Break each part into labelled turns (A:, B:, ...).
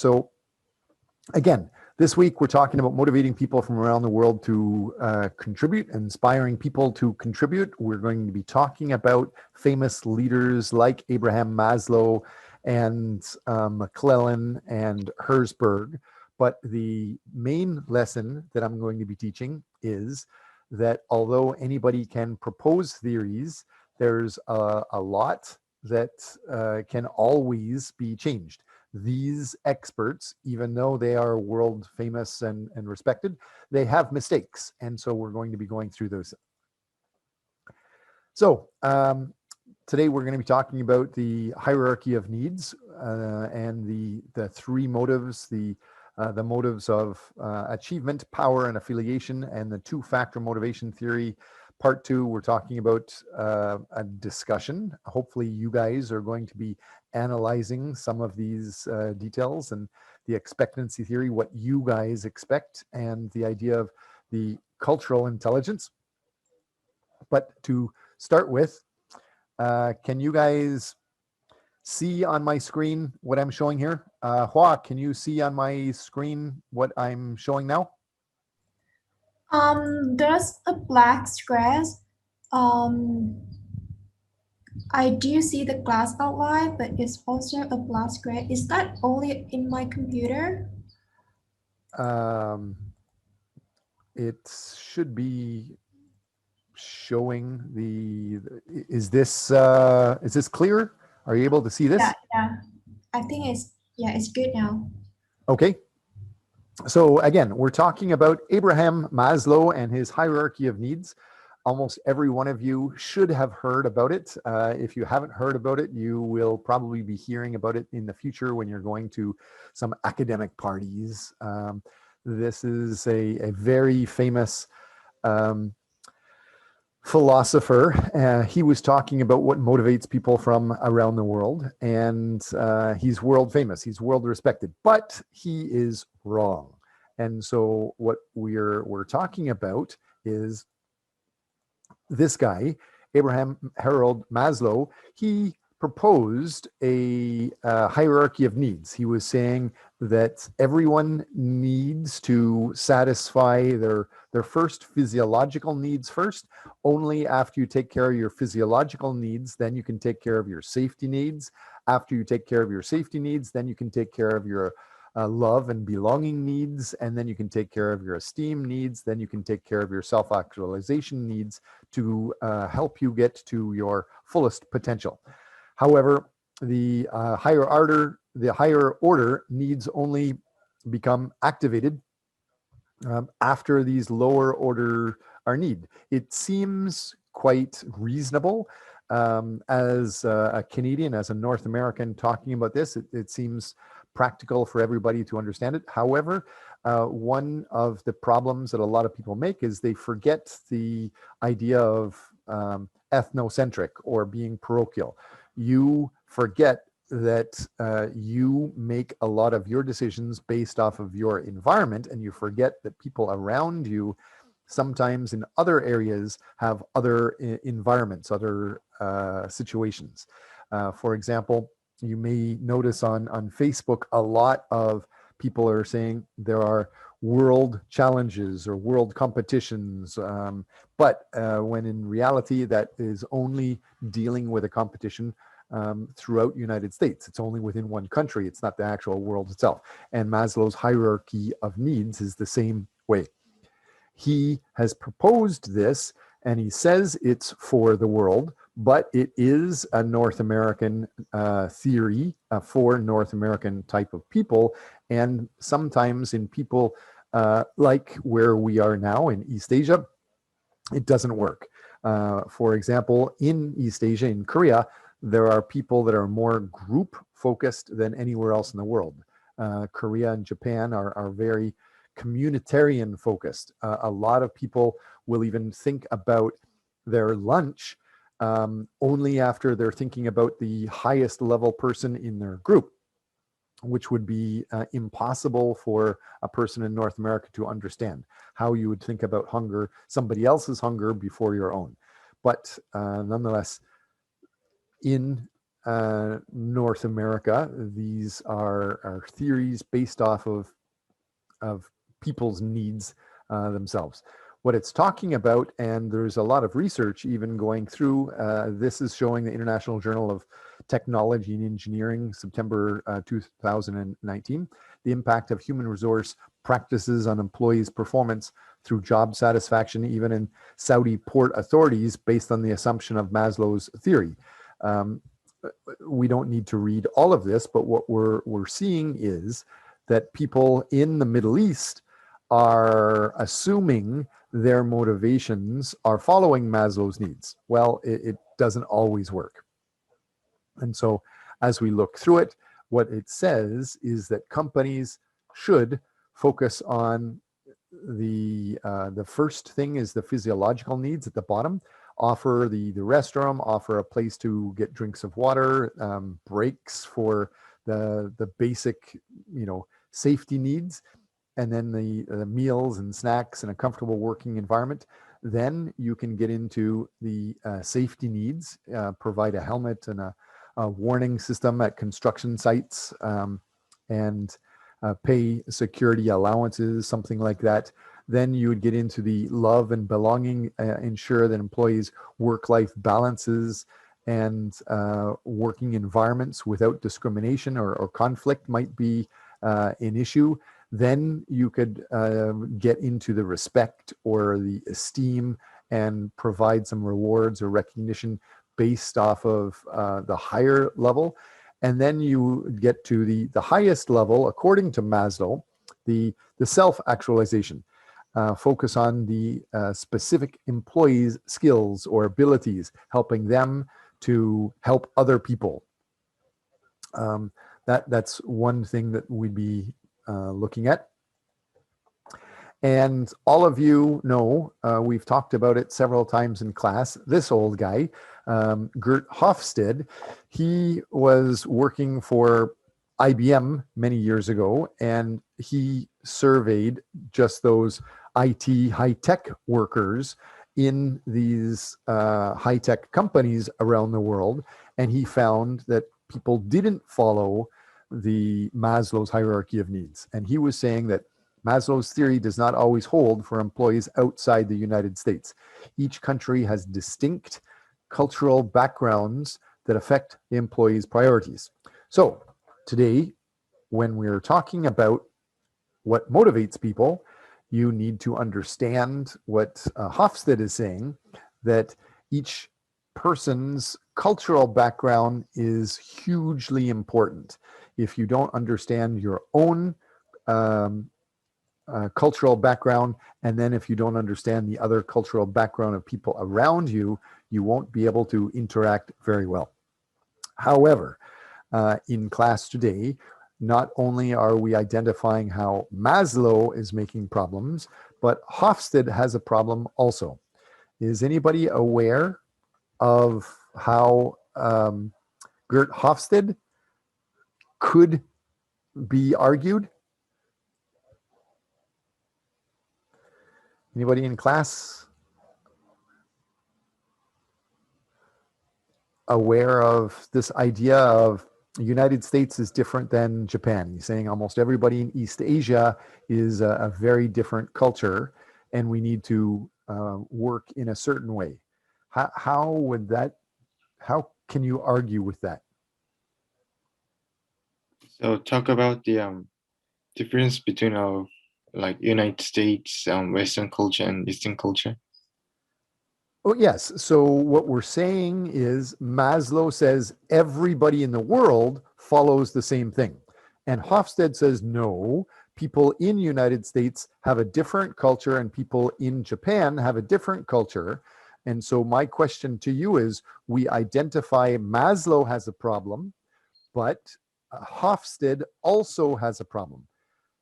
A: So again, this week we're talking about motivating people from around the world to contribute, inspiring people to contribute. We're going to be talking about famous leaders like Abraham Maslow and McClellan and Herzberg. But the main lesson that I'm going to be teaching is that although anybody can propose theories, there's a lot that can always be changed. These experts, even though they are world famous and respected, they have mistakes. And so we're going to be going through those. So today we're going to be talking about the hierarchy of needs and the three motives, the motives of achievement, power, and affiliation, and the two-factor motivation theory. Part 2, we're talking about a discussion. Hopefully you guys are going to be analyzing some of these details and the expectancy theory, what you guys expect, and the idea of the cultural intelligence. But to start with, can you guys see on my screen what I'm showing here? Hua, can you see on my screen what I'm showing now?
B: There's a black square. I do see the glass outline, but it's also a black square. Is that only in my computer?
A: It should be showing the, is this clear? Are you able to see this?
B: Yeah. I think it's good now.
A: Okay. So again, we're talking about Abraham Maslow and his hierarchy of needs. Almost every one of you should have heard about it. If you haven't heard about it, you will probably be hearing about it in the future when you're going to some academic parties. This is a very famous philosopher. He was talking about what motivates people from around the world, and he's world famous, he's world respected, but he is wrong. And so what we're talking about is this guy, Abraham Harold Maslow. He proposed a hierarchy of needs. He was saying that everyone needs to satisfy their first physiological needs first. Only after you take care of your physiological needs, then you can take care of your safety needs. After you take care of your safety needs, then you can take care of your love and belonging needs, and then you can take care of your esteem needs, then you can take care of your self-actualization needs to help you get to your fullest potential. However, the higher order needs only become activated after these lower order are needed. It seems quite reasonable. As a Canadian, as a North American talking about this, it seems practical for everybody to understand it. However, one of the problems that a lot of people make is they forget the idea of ethnocentric or being parochial. You forget that you make a lot of your decisions based off of your environment, and you forget that people around you sometimes in other areas have other environments, other situations. For example, you may notice on Facebook a lot of people are saying there are world challenges or world competitions, but when in reality that is only dealing with a competition throughout United States. It's only within one country. It's not the actual world itself. And Maslow's hierarchy of needs is the same way. He has proposed this, and he says it's for the world, but it is a North American theory for North American type of people. And sometimes in people like where we are now in East Asia, it doesn't work. For example, in East Asia, in Korea, there are people that are more group focused than anywhere else in the world. Korea and Japan are very communitarian focused. A lot of people will even think about their lunch only after they're thinking about the highest level person in their group, which would be impossible for a person in North America to understand, how you would think about hunger, somebody else's hunger before your own. But nonetheless, in North America. These are theories based off of people's needs themselves. What it's talking about, and there's a lot of research even going through, this is showing the International Journal of Technology and Engineering, September 2019, the impact of human resource practices on employees' performance through job satisfaction, even in Saudi port authorities, based on the assumption of Maslow's theory. We don't need to read all of this, but what we're seeing is that people in the Middle East are assuming their motivations are following Maslow's needs. Well, it doesn't always work. And so as we look through it, what it says is that companies should focus on the first thing is the physiological needs at the bottom. Offer the restroom, offer a place to get drinks of water, breaks for the basic, safety needs, and then the meals and snacks and a comfortable working environment. Then you can get into the safety needs, provide a helmet and a warning system at construction sites, and pay security allowances, something like that. Then you would get into the love and belonging, ensure that employees' work-life balances and working environments without discrimination or conflict might be an issue. Then you could get into the respect or the esteem and provide some rewards or recognition based off of the higher level. And then you get to the highest level, according to Maslow, the self-actualization. Focus on the specific employees' skills or abilities, helping them to help other people. That's one thing that we'd be looking at. And all of you know, we've talked about it several times in class, this old guy, Gert Hofstede, he was working for IBM many years ago, and he surveyed just those IT high-tech workers in these high-tech companies around the world, and he found that people didn't follow the Maslow's hierarchy of needs. And he was saying that Maslow's theory does not always hold for employees outside the United States. Each country has distinct cultural backgrounds that affect the employees' priorities. So today, when we're talking about what motivates people, you need to understand what Hofstede is saying, that each person's cultural background is hugely important. If you don't understand your own cultural background, and then if you don't understand the other cultural background of people around you, you won't be able to interact very well. However, in class today, not only are we identifying how Maslow is making problems, but Hofstede has a problem also. Is anybody aware of how Gert Hofstede could be argued? Anybody in class aware of this idea of the United States is different than Japan? He's saying almost everybody in East Asia is a very different culture, and we need to work in a certain way. How can you argue with that?
C: So talk about the difference between our like United States Western culture and Eastern culture.
A: Oh, yes. So what we're saying is Maslow says everybody in the world follows the same thing. And Hofstede says, no, people in United States have a different culture and people in Japan have a different culture. And so my question to you is, we identify Maslow has a problem, but Hofstede also has a problem.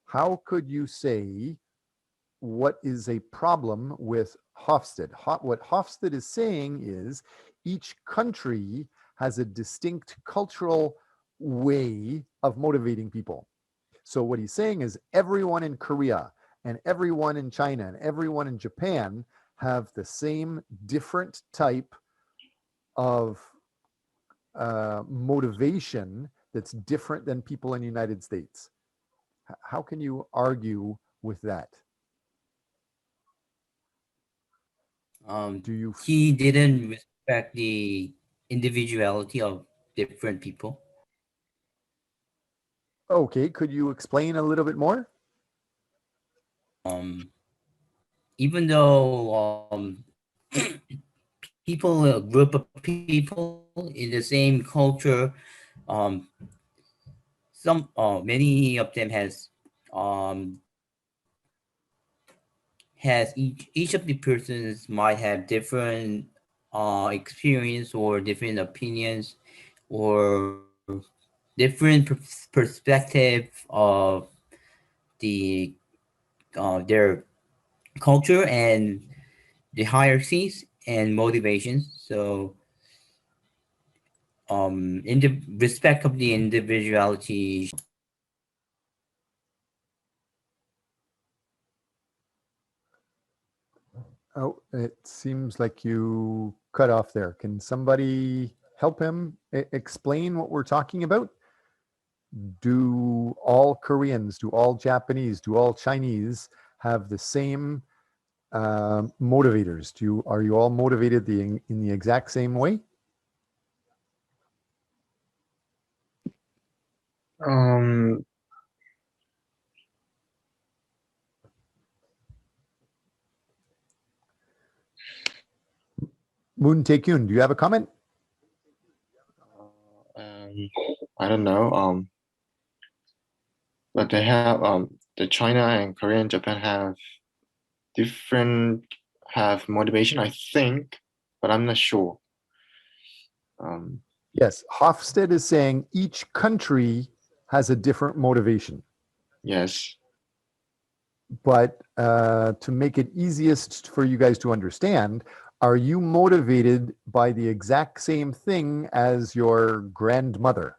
A: How could you say what is a problem with Hofstede? What Hofstede is saying is each country has a distinct cultural way of motivating people. So what he's saying is everyone in Korea and everyone in China and everyone in Japan have the same different type of motivation that's different than people in the United States. How can you argue with that? Do you
D: He didn't respect the individuality of different people.
A: okay, could you explain a little bit more?
D: Even though people, a group of people in the same culture, um, some many of them has each of the persons might have different experience or different opinions or different perspective of the their culture and the hierarchies and motivations. So in the respect of the individuality.
A: Oh, it seems like you cut off there. Can somebody help him explain what we're talking about? Do all Koreans, do all Japanese, do all Chinese have the same motivators? Are you all motivated in the exact same way?
C: Um,
A: Moon Tae-kyun, do you have a comment?
C: I don't know. But they have the China and Korea and Japan have different motivation, I think, but I'm not sure.
A: Yes, Hofstede is saying each country has a different motivation.
C: Yes.
A: But to make it easiest for you guys to understand, are you motivated by the exact same thing as your grandmother,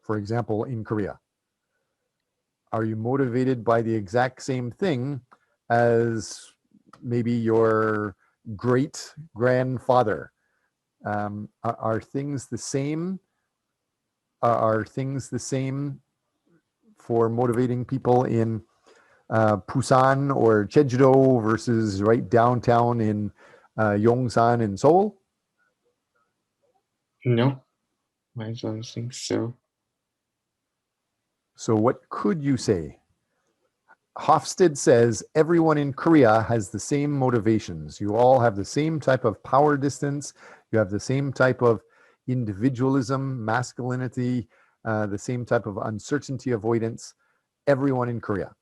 A: for example, in Korea? Are you motivated by the exact same thing as maybe your great grandfather? Are things the same? Are things the same for motivating people in Busan or Jeju-do versus right downtown in Yongsan in Seoul?
C: No, I don't think so.
A: So what could you say? Hofstede says everyone in Korea has the same motivations. You all have the same type of power distance. You have the same type of individualism, masculinity, the same type of uncertainty avoidance. Everyone in Korea.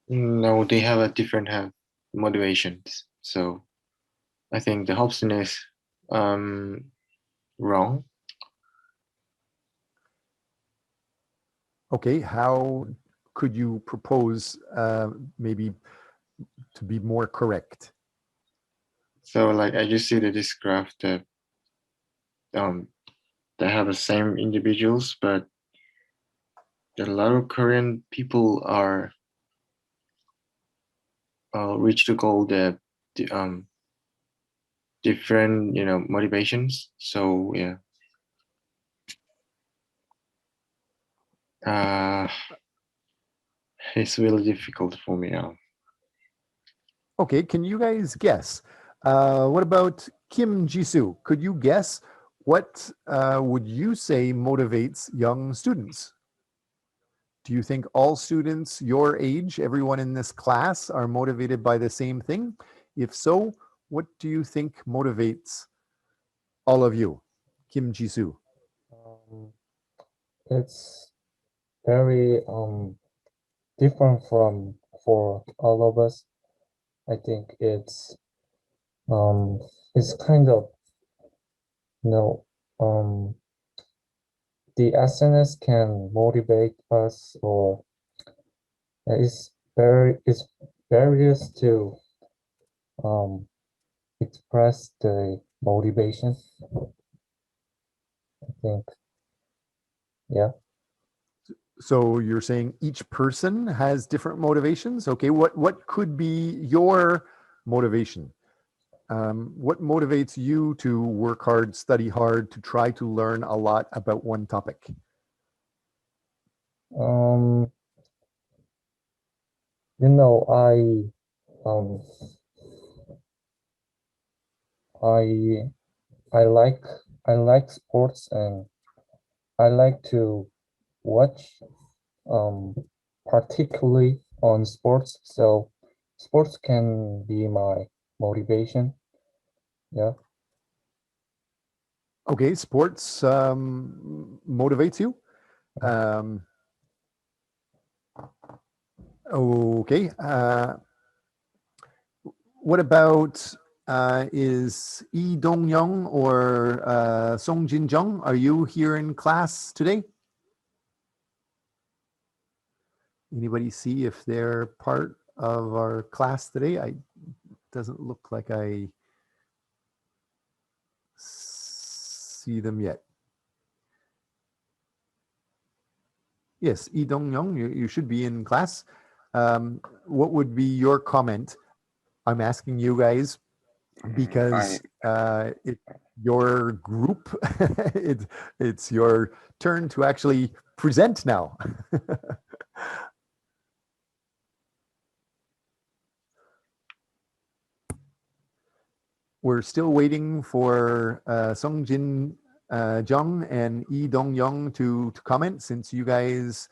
C: No, they have a different motivations. So I think the Hobson is wrong.
A: Okay, how could you propose maybe to be more correct?
C: So like I just see this graph that they have the same individuals, but a lot of Korean people are reach the goal that different motivations. So yeah. It's really difficult for me now.
A: Okay, can you guys guess? What about Kim Jisoo? Could you guess what would you say motivates young students? Do you think all students your age, everyone in this class, are motivated by the same thing? If so, what do you think motivates all of you? Kim Jisoo.
E: It's very different from for all of us. I think it's kind of um the SNS can motivate us, or it's various to um express the motivation. I think, yeah.
A: So you're saying each person has different motivations? Okay, what could be your motivation? What motivates you to work hard, study hard, to try to learn a lot about one topic?
E: You know, um I I like I like sports, and I like to watch particularly on sports. So sports can be my motivation. Yeah.
A: Okay, sports motivates you. Um, okay. What about is Yi Dong Young or Song Jin Jung? Are you here in class today? Anybody see if they're part of our class today? I doesn't look like I see them yet. Yes, Yi Dong Young, you should be in class. What would be your comment? I'm asking you guys because your group, it's your turn to actually present now. We're still waiting for Song Jin Jung and Yi Dong Young to comment, since you guys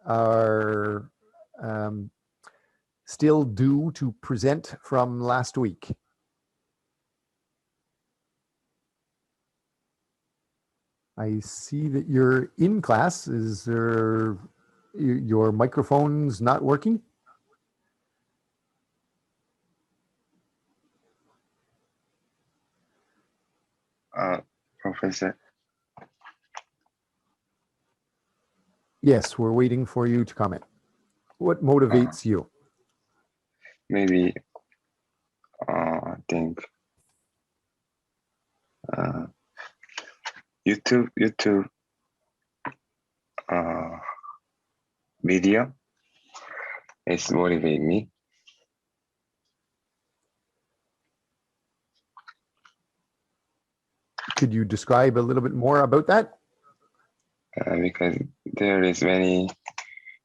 A: are still due to present from last week. I see that you're in class. Is there, your microphone's not working?
F: Professor,
A: Yes, we're waiting for you to comment. What motivates you?
F: maybe I think YouTube video is motivate me
A: Could you describe a little bit more about that?
F: because there is many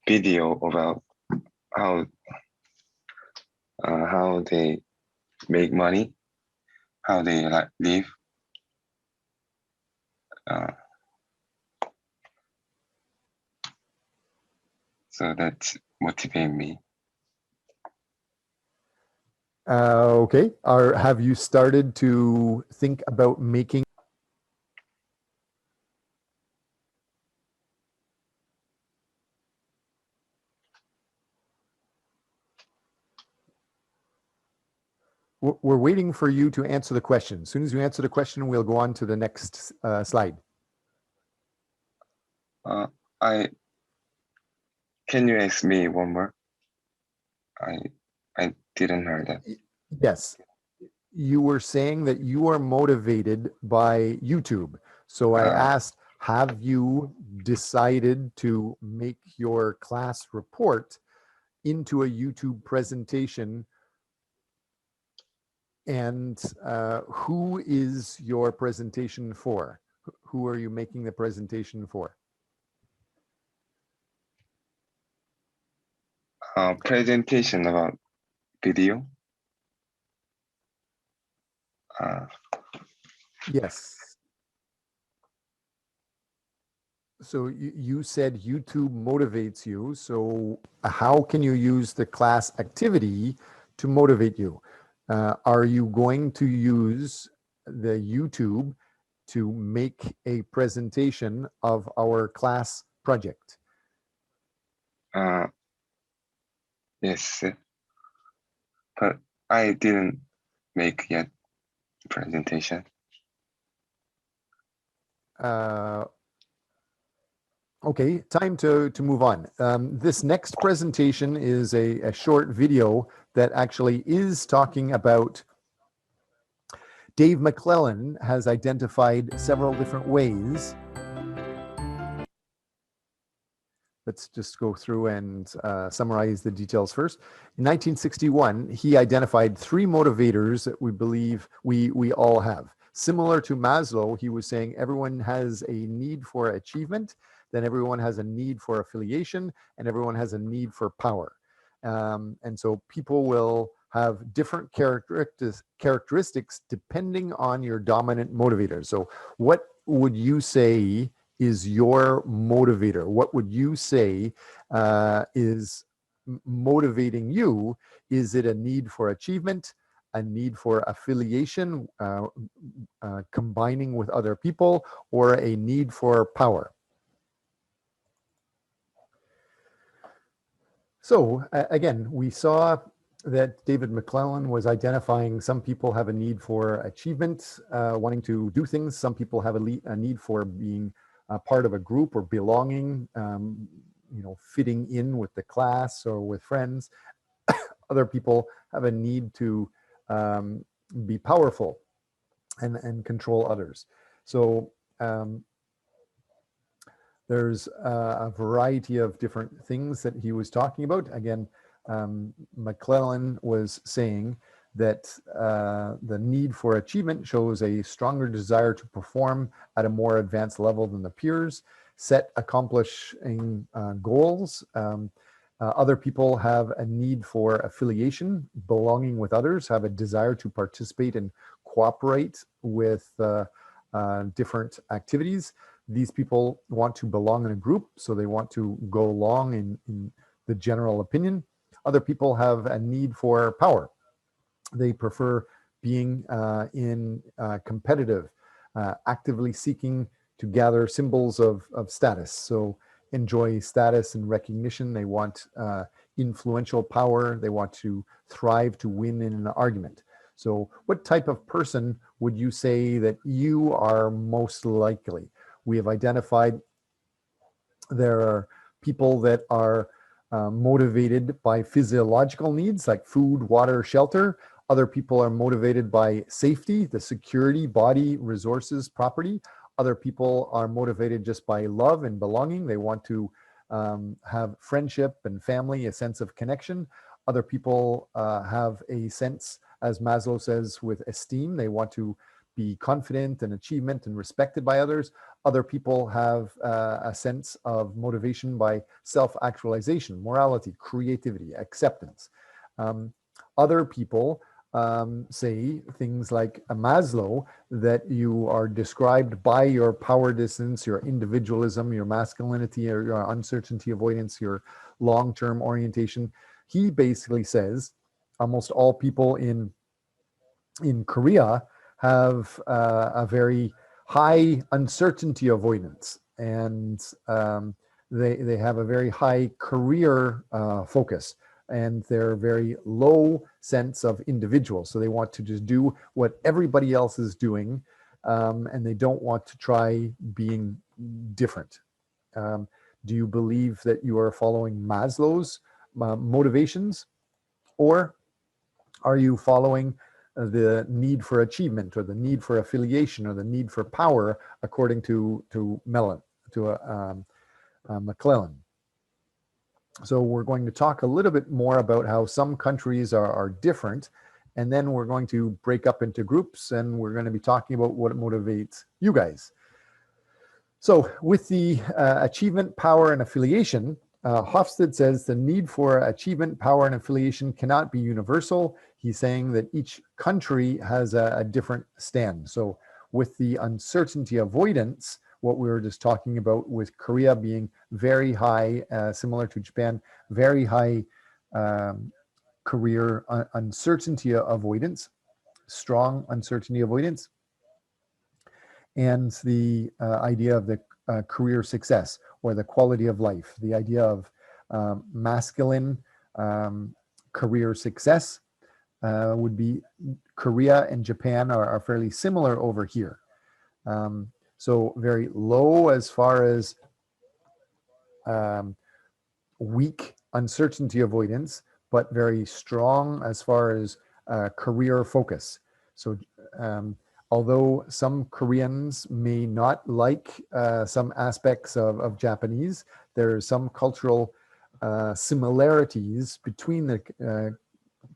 F: video about how they make money, how they like live. So that's motivate me.
A: Okay. Have you started to think about making? We're waiting for you to answer the question. As soon as you answer the question, we'll go on to the next slide.
F: Can you ask me one more? I didn't hear that.
A: Yes. You were saying that you are motivated by YouTube. So I asked, have you decided to make your class report into a YouTube presentation? And who is your presentation for? Who are you making the presentation for?
F: Presentation about video.
A: Yes. So you said YouTube motivates you. So how can you use the class activity to motivate you? Are you going to use the YouTube to make a presentation of our class project?
F: Yes, but I didn't make yet presentation.
A: Okay, time to move on. This next presentation is a short video that actually is talking about Dave McClellan has identified several different ways let's just go through and summarize the details first. In 1961, he identified 3 motivators that we believe we all have. Similar to Maslow, he was saying everyone has a need for achievement, then everyone has a need for affiliation, and everyone has a need for power. And so people will have different characteristics depending on your dominant motivator. So what would you say is your motivator? What would you say is motivating you? Is it a need for achievement, a need for affiliation, combining with other people, or a need for power? So again, we saw that David McClellan was identifying some people have a need for achievement, wanting to do things. Some people have a need for being a part of a group or belonging, fitting in with the class or with friends. Other people have a need to be powerful and control others. So there's a variety of different things that he was talking about. Again, McClellan was saying that the need for achievement shows a stronger desire to perform at a more advanced level than the peers, set accomplishing goals. Other people have a need for affiliation, belonging with others, have a desire to participate and cooperate with different activities. These people want to belong in a group, so they want to go along in the general opinion. Other people have a need for power. They prefer being competitive, actively seeking to gather symbols of status. So enjoy status and recognition. They want influential power. They want to thrive to win in an argument. So what type of person would you say that you are most likely? We have identified there are people that are motivated by physiological needs like food, water, shelter. Other people are motivated by safety, the security, body, resources, property. Other people are motivated just by love and belonging. They want to have friendship and family, a sense of connection. Other people have a sense, as Maslow says, with esteem. They want to be confident and achievement and respected by others. Other people have a sense of motivation by self-actualization, morality, creativity, acceptance. Other people say things like a Maslow, that you are described by your power distance, your individualism, your masculinity, or your uncertainty avoidance, your long-term orientation. He basically says almost all people in Korea have a very high uncertainty avoidance, and they have a very high career focus, and they're very low sense of individual. So they want to just do what everybody else is doing, and they don't want to try being different. Do you believe that you are following Maslow's motivations, or are you following the need for achievement, or the need for affiliation, or the need for power, according to McClellan? So we're going to talk a little bit more about how some countries are different, and then we're going to break up into groups, and we're going to be talking about what motivates you guys. So with the achievement, power, and affiliation, Hofstede says the need for achievement, power, and affiliation cannot be universal. He's saying that each country has a different stand. So with the uncertainty avoidance, what we were just talking about with Korea being very high, similar to Japan, very high career uncertainty avoidance, strong uncertainty avoidance, and the idea of the career success or the quality of life, the idea of masculine career success would be Korea and Japan are fairly similar over here. So very low as far as weak uncertainty avoidance, but very strong as far as career focus. So although some Koreans may not like some aspects of Japanese, there are some cultural similarities between the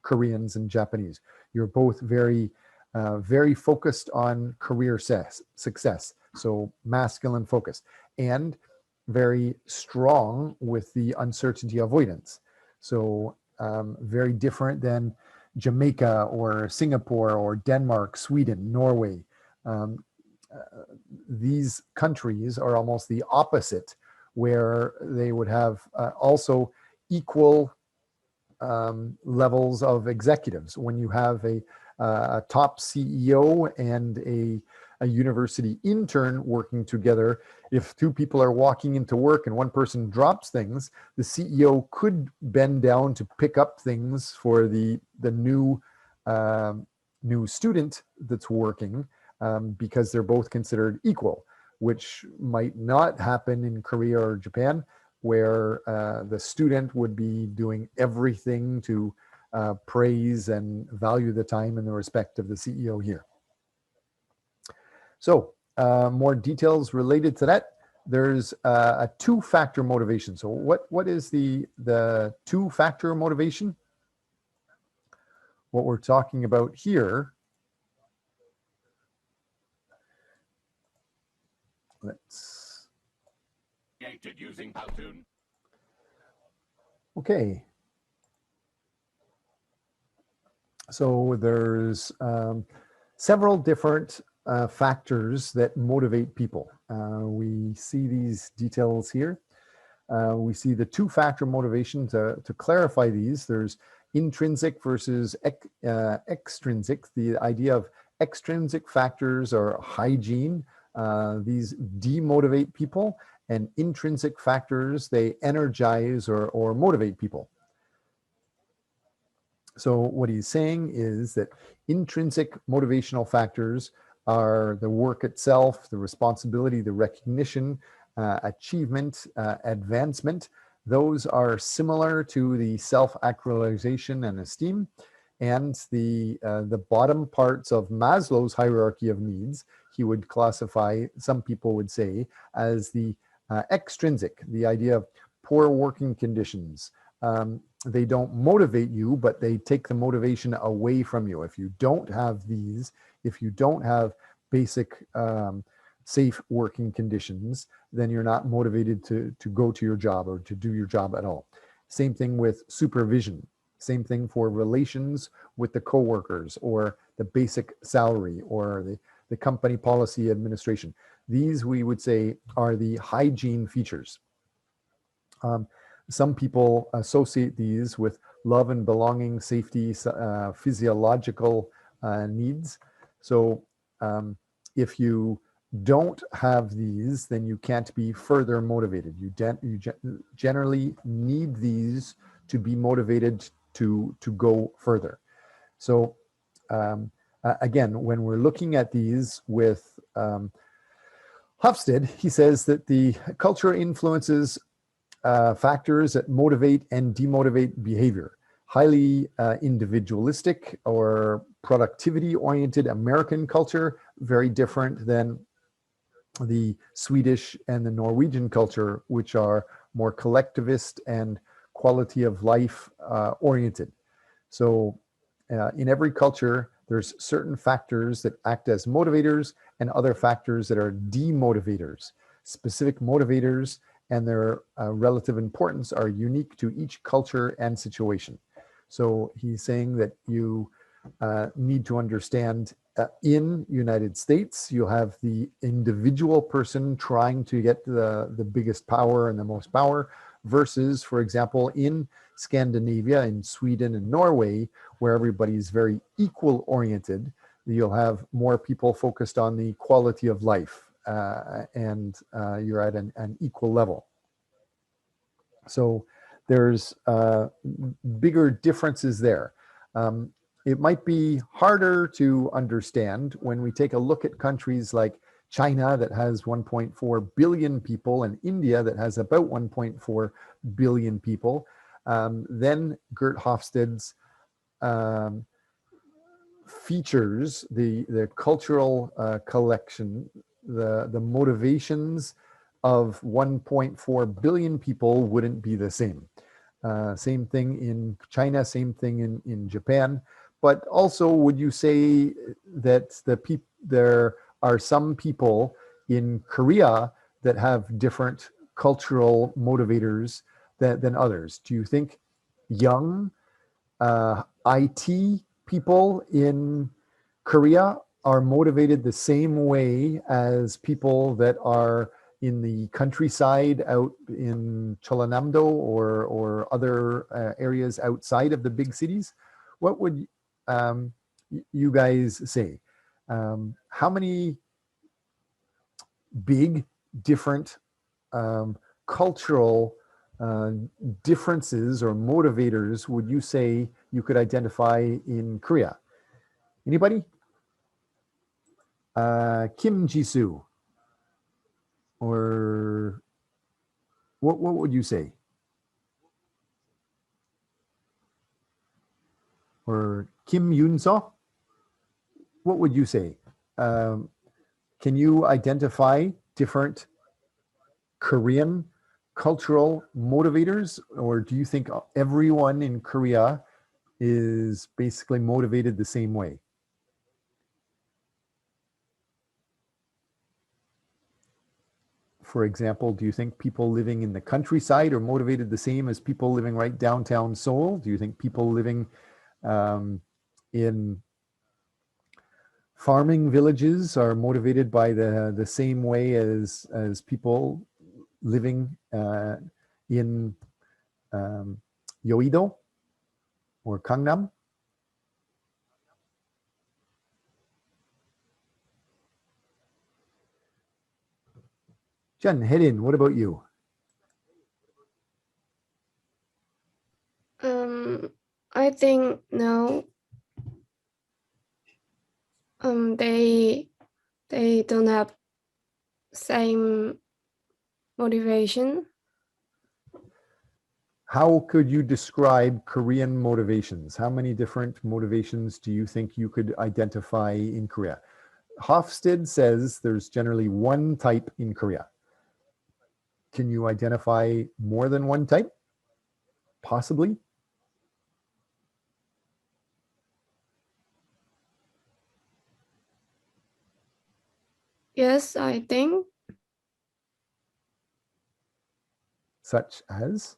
A: Koreans and Japanese. You're both very, very focused on career success, so masculine focus, and very strong with the uncertainty avoidance. So very different than Jamaica or Singapore or Denmark, Sweden, Norway. These countries are almost the opposite, where they would have also equal levels of executives. When you have a top CEO and a university intern working together, if two people are walking into work and one person drops things, the CEO could bend down to pick up things for the new student that's working, because they're both considered equal, which might not happen in Korea or Japan, where the student would be doing everything to praise and value the time and the respect of the CEO here. So more details related to that. There's a two-factor motivation. So what is the two-factor motivation? What we're talking about here, let's, okay. So there's several different factors that motivate people. We see these details here. We see the two-factor motivation. To clarify these, there's intrinsic versus extrinsic. The idea of extrinsic factors are hygiene. These demotivate people, and intrinsic factors, they energize or motivate people. So what he's saying is that intrinsic motivational factors are the work itself, the responsibility, the recognition, achievement, advancement. Those are similar to the self-actualization and esteem. And the bottom parts of Maslow's hierarchy of needs, he would classify, some people would say, as the extrinsic, the idea of poor working conditions. They don't motivate you, but they take the motivation away from you. If you don't have these, if you don't have basic safe working conditions, then you're not motivated to go to your job or to do your job at all. Same thing with supervision. Same thing for relations with the coworkers, or the basic salary, or the company policy administration. These, we would say, are the hygiene features. Some people associate these with love and belonging, safety, physiological needs. So if you don't have these, then you can't be further motivated. You generally need these to be motivated to go further. So again, when we're looking at these with Hofstede, he says that the culture influences factors that motivate and demotivate behavior. Highly individualistic or productivity-oriented American culture, very different than the Swedish and the Norwegian culture, which are more collectivist and quality of life oriented. So in every culture, there's certain factors that act as motivators and other factors that are demotivators. Specific motivators and their relative importance are unique to each culture and situation. So he's saying that you need to understand in United States, you have the individual person trying to get the biggest power and the most power, versus, for example, in Scandinavia, in Sweden and Norway, where everybody is very equal oriented, you'll have more people focused on the quality of life, and you're at an equal level. So there's bigger differences there. It might be harder to understand when we take a look at countries like China, that has 1.4 billion people, and India, that has about 1.4 billion people. Then Geert Hofstede's features, the cultural collection, the motivations of 1.4 billion people wouldn't be the same. Same thing in China, same thing in Japan. But also, would you say that there are some people in Korea that have different cultural motivators than others? Do you think young IT people in Korea are motivated the same way as people that are in the countryside out in Cholanamdo or other areas outside of the big cities? What would you guys say? How many big different cultural differences or motivators would you say you could identify in Korea? Anybody? Kim Jisoo, or what would you say? Or Kim Yoon-so, what would you say? Can you identify different Korean cultural motivators, or do you think everyone in Korea is basically motivated the same way? For example, do you think people living in the countryside are motivated the same as people living right downtown Seoul? Do you think people living in farming villages are motivated by the same way as people living in Yeouido or Gangnam? Jen, head in. What about you?
G: I think no. They don't have same motivation.
A: How could you describe Korean motivations? How many different motivations do you think you could identify in Korea? Hofstede says there's generally one type in Korea. Can you identify more than one type? Possibly.
G: Yes, I think.
A: Such as?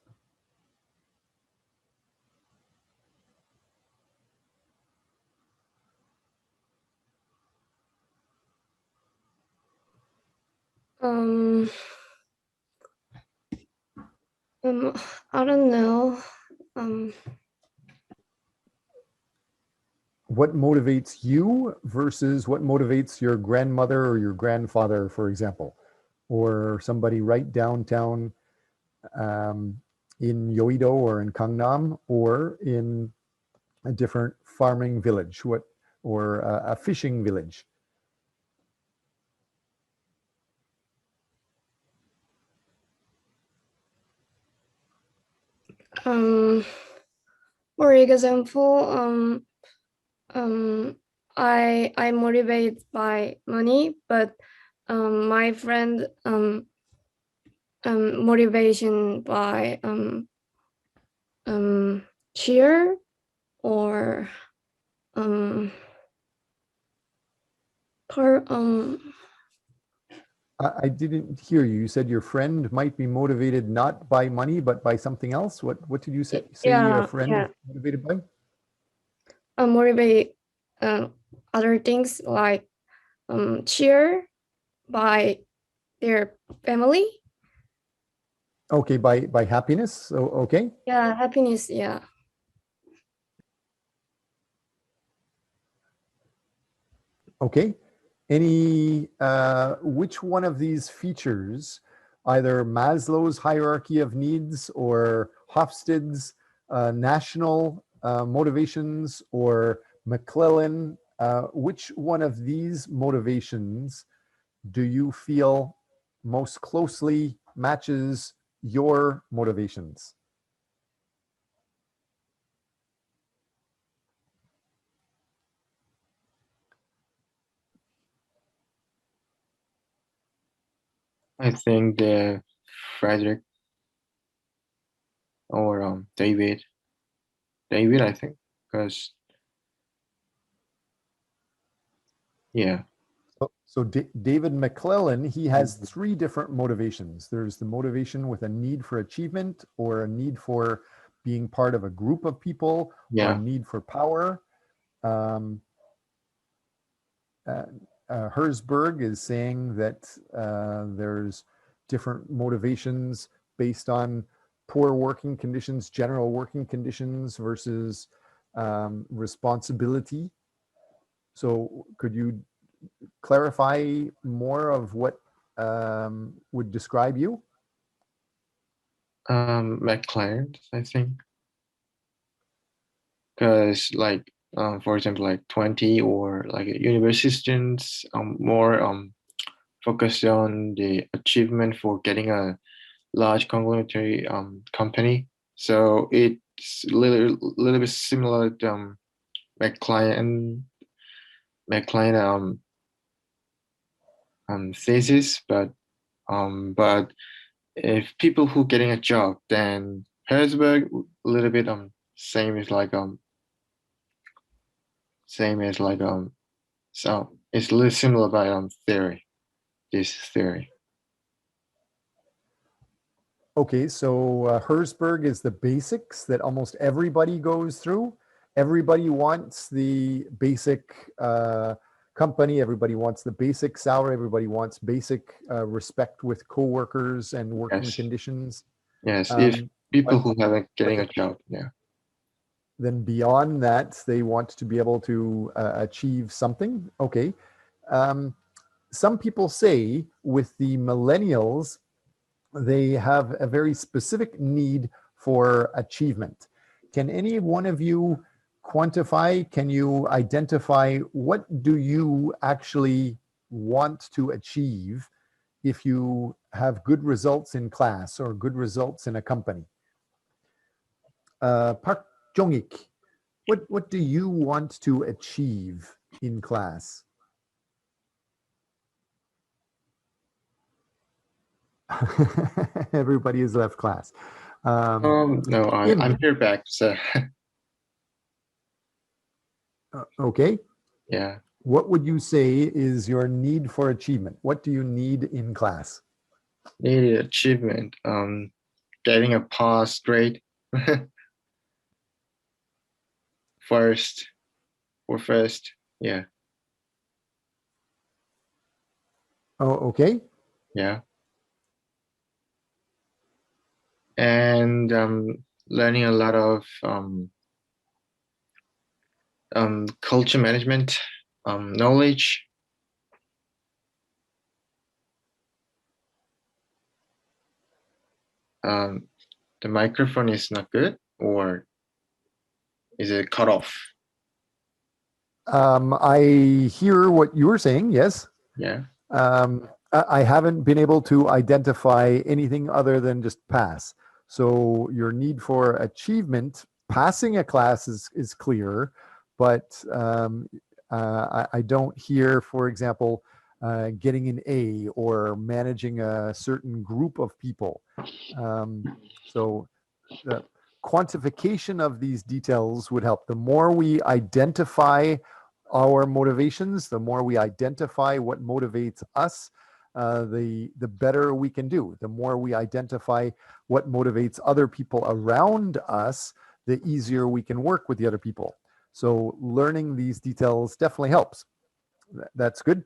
G: I don't know.
A: What motivates you versus what motivates your grandmother or your grandfather, for example, or somebody right downtown in Yeouido or in Gangnam or in a different farming village, or a fishing village?
G: For example, I motivate by money, but my friend motivation by cheer or per
A: I didn't hear you. You said your friend might be motivated not by money, but by something else. What did you say? Your friend is motivated by?
G: Motivate other things like cheer by their family.
A: Okay, by happiness. So okay.
G: Yeah, happiness. Yeah.
A: Okay. Which one of these features, either Maslow's hierarchy of needs or Hofstede's national motivations or McClellan, which one of these motivations do you feel most closely matches your motivations?
C: I think the Frederick or David. David, I think, because yeah,
A: So David McClellan, he has three different motivations. There's the motivation with a need for achievement, or a need for being part of a group of people, or a
C: yeah,
A: need for power. Um, Herzberg is saying that there's different motivations based on poor working conditions, general working conditions versus responsibility. So could you clarify more of what would describe you?
C: McLaren, I think, because like for example, like 20 or like university students more focused on the achievement for getting a large conglomerate company. So it's a little bit similar to McLaren thesis, but if people who getting a job, then Harrisburg a little bit same as like so it's a little similar by theory, this theory.
A: Okay, so Herzberg is the basics that almost everybody goes through. Everybody wants the basic company. Everybody wants the basic salary. Everybody wants basic respect with coworkers and working
C: Yes.
A: conditions.
C: Yes, if people
A: but-
C: who haven't getting a job, yeah.
A: Then beyond that, they want to be able to achieve something. Okay. Some people say with the millennials, they have a very specific need for achievement. Can any one of you quantify, can you identify what do you actually want to achieve if you have good results in class or good results in a company? Park Jong-ik, what do you want to achieve in class? Everybody has left class.
C: No,
A: Im,
C: I'm here back, so
A: okay.
C: yeah.
A: What would you say is your need for achievement? What do you need in class?
C: Needed achievement, getting a pass grade first, yeah,
A: Oh, okay.
C: yeah. And learning a lot of culture management knowledge. The microphone is not good, or is it cut off?
A: I hear what you were saying. Yes.
C: Yeah.
A: I haven't been able to identify anything other than just pass. So your need for achievement, passing a class is clear, but I don't hear, for example, getting an A or managing a certain group of people. So the quantification of these details would help. The more we identify our motivations, the more we identify what motivates us, the better we can do. The more we identify what motivates other people around us, the easier we can work with the other people. So learning these details definitely helps. That's good.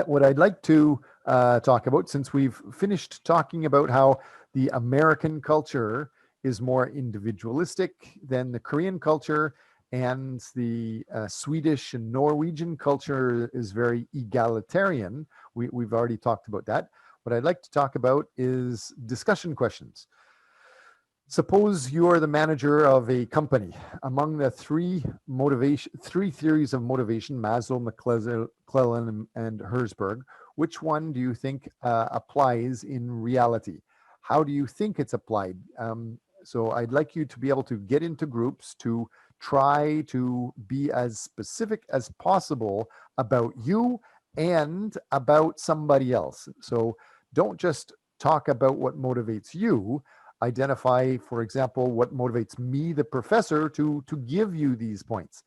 A: What I'd like to talk about, since we've finished talking about how the American culture is more individualistic than the Korean culture, and the Swedish and Norwegian culture is very egalitarian. We've already talked about that. What I'd like to talk about is discussion questions. Suppose you are the manager of a company. Among the three theories of motivation, Maslow, McClellan, and Herzberg, which one do you think applies in reality? How do you think it's applied? So I'd like you to be able to get into groups to try to be as specific as possible about you and about somebody else. So don't just talk about what motivates you. Identify, for example, what motivates me, the professor, to give you these points.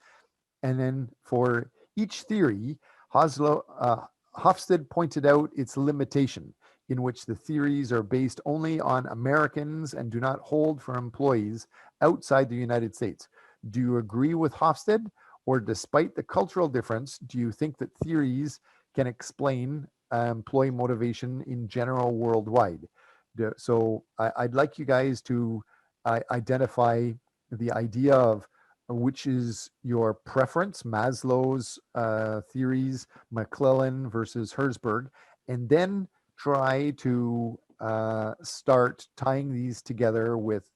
A: And then for each theory, Hofstede pointed out its limitation, in which the theories are based only on Americans and do not hold for employees outside the United States. Do you agree with Hofstede? Or despite the cultural difference, do you think that theories can explain employee motivation in general worldwide? So I'd like you guys to identify the idea of which is your preference, Maslow's theories, McClellan versus Herzberg, and then try to start tying these together with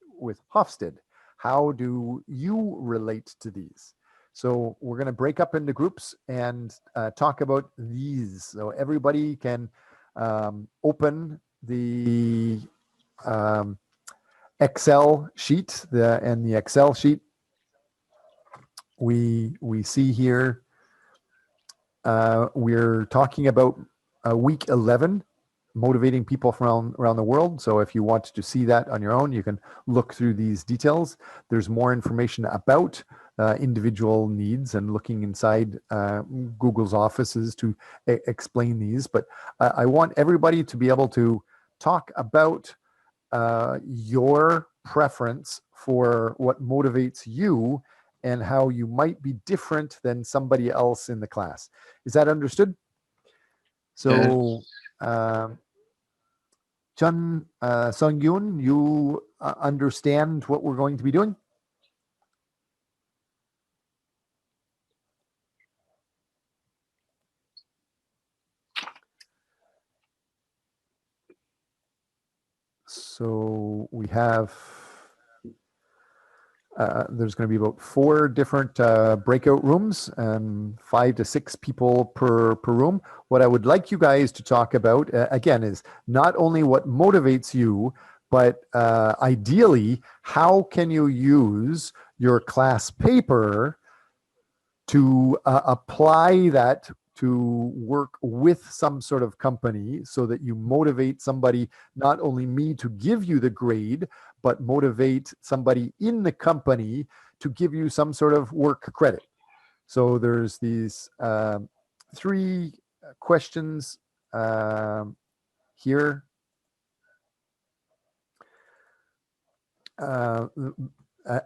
A: Hofstede. How do you relate to these? So we're going to break up into groups and talk about these. So everybody can open the Excel sheet, and the Excel sheet we see here. We're talking about week 11, motivating people from around the world. So if you want to see that on your own, you can look through these details. There's more information about individual needs and looking inside Google's offices to explain these. But I want everybody to be able to talk about your preference for what motivates you and how you might be different than somebody else in the class. Is that understood? So, Chun Sung-yoon, you understand what we're going to be doing? So we have, there's going to be about 4 different breakout rooms and 5 to 6 people per room. What I would like you guys to talk about, again, is not only what motivates you, but ideally, how can you use your class paper to apply that to work with some sort of company so that you motivate somebody, not only me to give you the grade, but motivate somebody in the company to give you some sort of work credit. So there's these 3 questions here.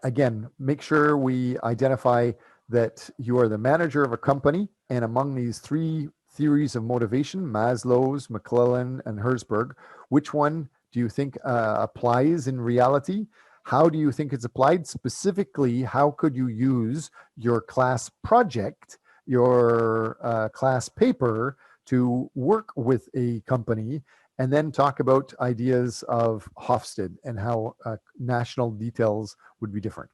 A: Again, make sure we identify that you are the manager of a company, and among these 3 theories of motivation, Maslow's, McClellan, and Herzberg, which one do you think applies in reality? How do you think it's applied? Specifically, how could you use your class project, your class paper, to work with a company? And then talk about ideas of Hofstede and how national details would be different.